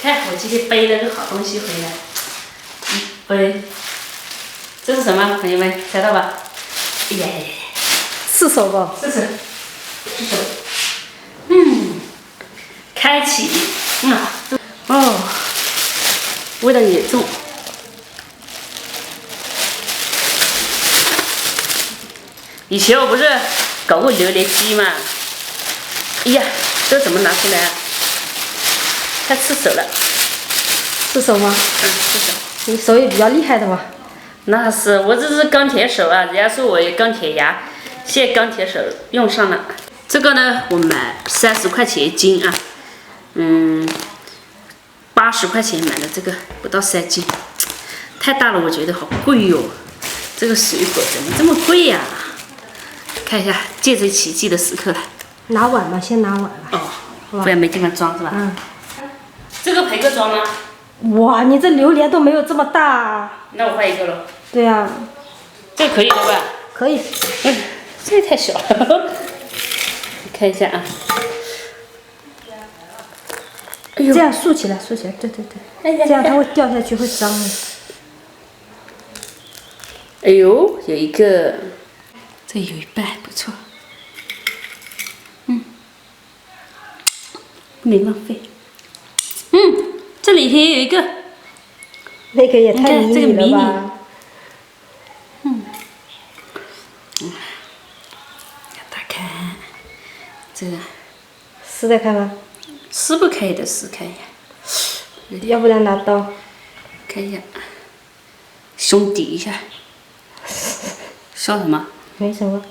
看，我今天背了个好东西回来。背，这是什么？朋友们猜到吧？哎呀呀呀！是手吧？是手。开启。哦，味道也重。以前我不是搞过榴莲鸡吗？哎呀，这怎么拿出来啊？太刺手了。是手吗？是手。你手也比较厉害的嘛。那是，我这是钢铁手啊！人家说我有钢铁牙，现在钢铁手用上了。这个呢，我买30块钱一斤啊，80块钱买的这个不到3斤，太大了，我觉得好贵哟。这个水果怎么这么贵呀？看一下，见证奇迹的时刻了。拿碗吧，先拿碗吧。哦，不然没地方装是吧？这个陪个装吗？哇，你这榴莲都没有这么大。那我换一个了。对呀。这可以对吧？可以。这也太小了。看一下啊。哎呦，这样竖起来，竖起来，对。这样它会掉下去，会脏的。哎呦，有一个，这有一半不错。不能浪费。这里也有一个。那个也太迷你了吧。打开，这个撕开看吗？撕不开的，撕开呀。要不然拿刀。看一下，胸抵一下。笑什么？没什么。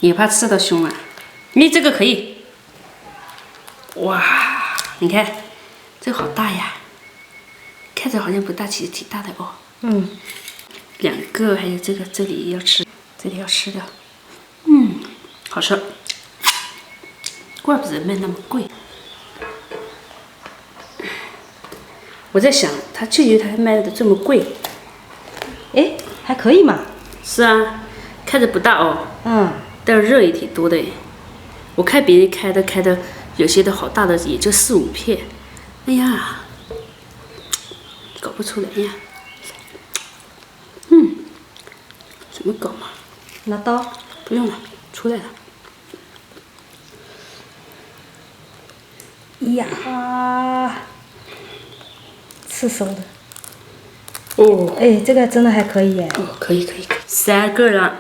也怕刺到胸啊？你这个可以。哇，你看，这个好大呀！看着好像不大，其实挺大的哦。2个，还有这个，这里要吃，这里要吃掉。好吃。怪不得卖那么贵。我在想，他舅舅他还卖的这么贵。哎，还可以嘛。是啊，看着不大哦。但是肉也挺多的哎。我看别人开的，有些的好大的，也就4、5片。哎呀，搞不出来呀。怎么搞嘛？拿刀。不用了，出来了。呀，刺手的。哦。哎，这个真的还可以耶。可以，3个了，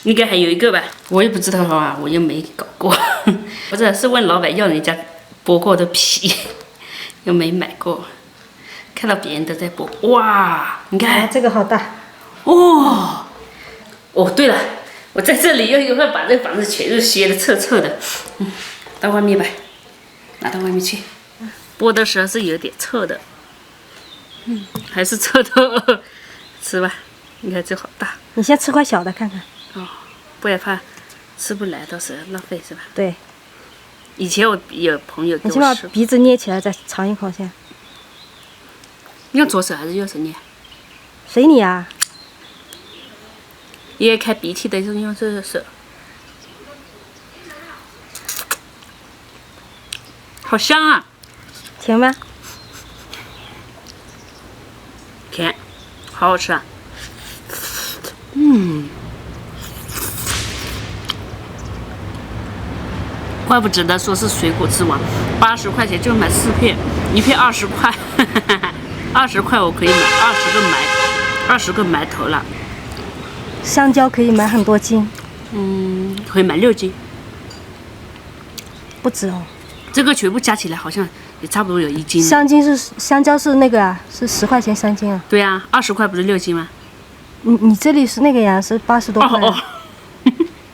应该还有一个吧？我也不知道啊，我又没搞过。不是，是问老板要人家剥过的皮，又没买过。看到别人都在剥，哇，你看这个好大。哦，对了，我在这里又会把这个房子全都削得臭臭的。到外面吧，拿到外面去。剥的时候是有点臭的。还是臭的。吃吧，你看这好大。你先吃块小的看看。不然怕吃不来，到时候浪费是吧？对。以前我有朋友给我吃。你先把鼻子捏起来，再尝一口先。用左手还是右手捏？随你啊。因为开鼻涕的是用这个手。好香啊！甜吗？甜，好好吃啊！怪不得说是水果之王，80块钱就买4片，1片20块，20块我可以买20个埋头了。香蕉可以买很多斤。可以买6斤。不止哦。这个全部加起来好像也差不多有1斤。香蕉是那个啊，是10块钱3斤啊。对啊，20块不是6斤吗？你这里是那个呀，是80多块。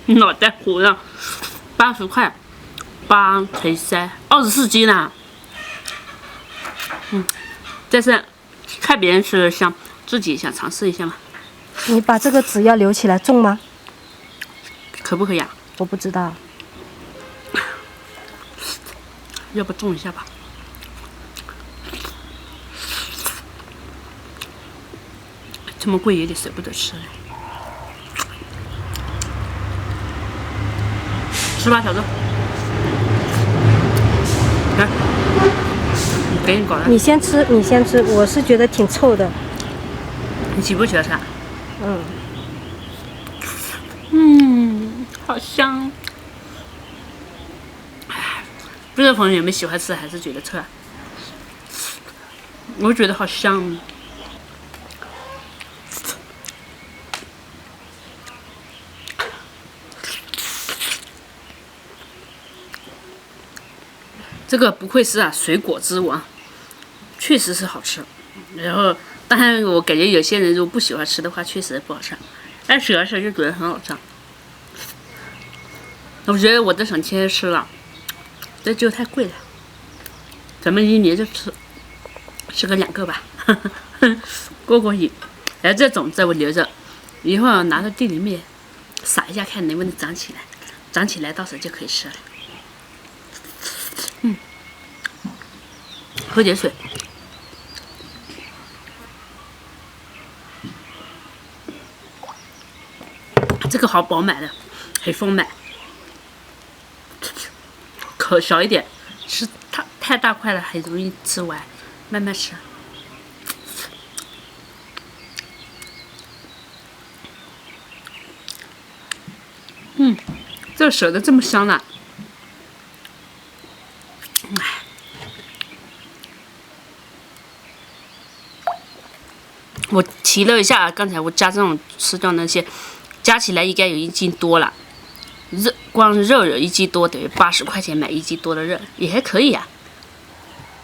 脑袋糊了，80块，8乘3， 24斤呢。但是看别人吃的香，自己想尝试一下嘛。你把这个籽要留起来，种吗？可不可以啊？我不知道。要不种一下吧。这么贵也得舍不得吃。吃吧，小子。来。给你搞了。你先吃，你先吃。我是觉得挺臭的。你喜不喜欢吃啊？好香。不知道朋友有没有喜欢吃，还是觉得臭啊？我觉得好香。这个不愧是水果之王，确实是好吃。然后，当然我感觉有些人如果不喜欢吃的话，确实不好吃。但喜欢吃就觉得很好吃。我觉得我都省钱吃了，这就太贵了。咱们一年就吃个2个吧，过瘾。然后这种子我留着，以后拿到地里面撒一下，看能不能长起来。长起来到时候就可以吃了。喝点水。这个好饱满的，很丰满。口小一点，吃太大块了，很容易吃完，慢慢吃。这熟的这么香呢。我提了一下，刚才我加上吃掉那些，加起来应该有1斤多了。光肉有1斤多，等于80块钱买1斤多的肉，也还可以啊。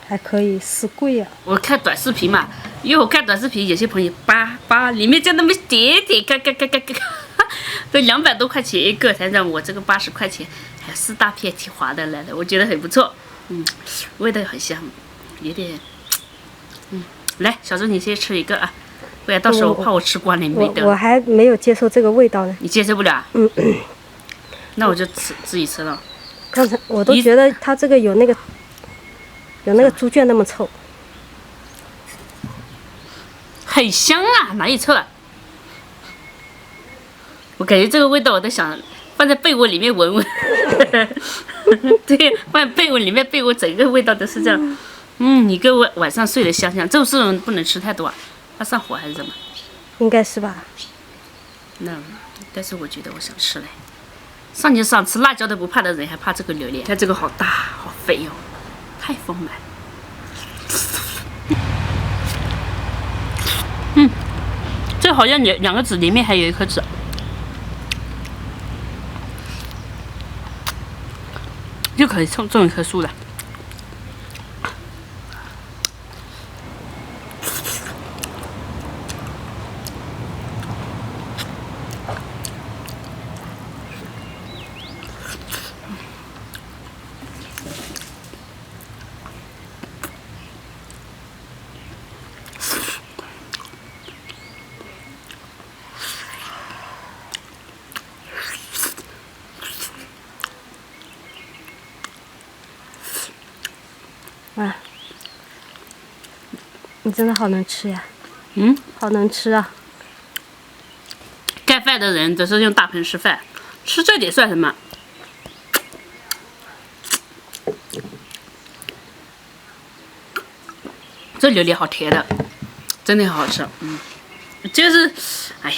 还可以，是贵啊。我看短视频嘛，因为我看短视频，有些朋友扒里面就那么点点，都200多块钱一个，才让我这个80块钱，还4大片挺划得来的，我觉得很不错。味道很香，有点，来，小周你先吃一个啊，不然到时候我怕我吃光了没得。我还没有接受这个味道呢。你接受不了？那我就自己吃了。刚才我都觉得它这个有那个猪圈那么臭。很香啊，哪里臭了？我感觉这个味道，我都想放在被窝里面闻闻。对，放在被窝里面，被窝整个味道都是这样。你跟我晚上睡得香香。这种不能吃太多啊，怕上火还是什么？应该是吧。但是我觉得我想吃嘞。上就上，吃辣椒都不怕的人还怕这个榴莲。看这个好大，好肥哦，太丰满。这好像2个籽里面还有1颗籽。就可以种1棵树了。你真的好能吃呀！好能吃啊！盖饭的人都是用大盆吃饭，吃这点算什么？这榴莲好甜的，真的好好吃。就是，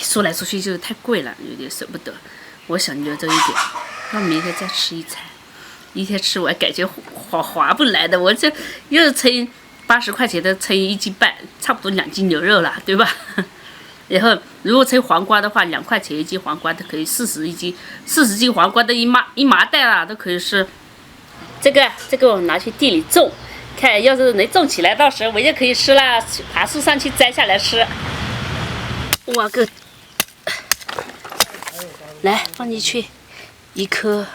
说来说去就是太贵了，有点舍不得。我想留着一点，那明天再吃一餐。一天吃完感觉好划不来的，我这又是乘80块钱的乘以1斤半，差不多2斤牛肉了，对吧？然后如果乘黄瓜的话，2块钱1斤黄瓜都可以40斤黄瓜的一麻袋啦，都可以吃。这个我拿去地里种，看要是能种起来，到时候我就可以吃了，爬树上去摘下来吃。挖个，来放进去1颗，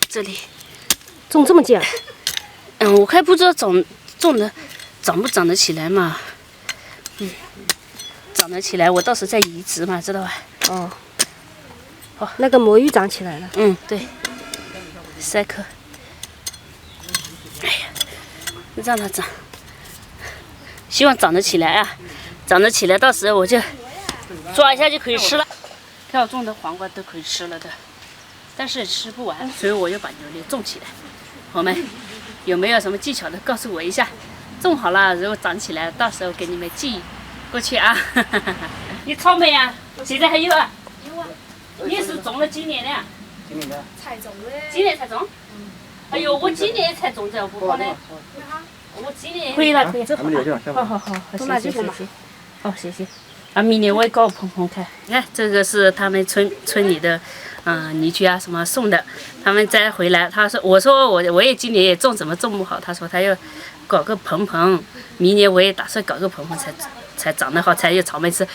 这里种这么尖？我还不知道长不长得起来嘛。长得起来，我到时再移植嘛，知道吧？好，那个魔芋长起来了。对，3颗。哎呀，让它长，希望长得起来啊！长得起来，到时候我就抓一下就可以吃了。看我种的黄瓜都可以吃了的，但是吃不完，所以我要把榴莲种起来。朋友们，有没有什么技巧的告诉我一下？种好了，如果长起来，到时候给你们寄过去啊。你草莓啊，现在还有啊？有啊。你是种了几年的呀？今年的。才种的。今年才种？哎呦，我今年才种，这不好呢。我今年可以了，可以。好，多拿几盆嘛。好，谢谢。啊，明年我也搞个盆盆看。你看，这个是他们村里的，邻居啊什么送的，他们摘回来。他说，我说我也今年也种，怎么种不好？他说他要搞个盆盆，明年我也打算搞个盆盆才长得好，才有草莓吃。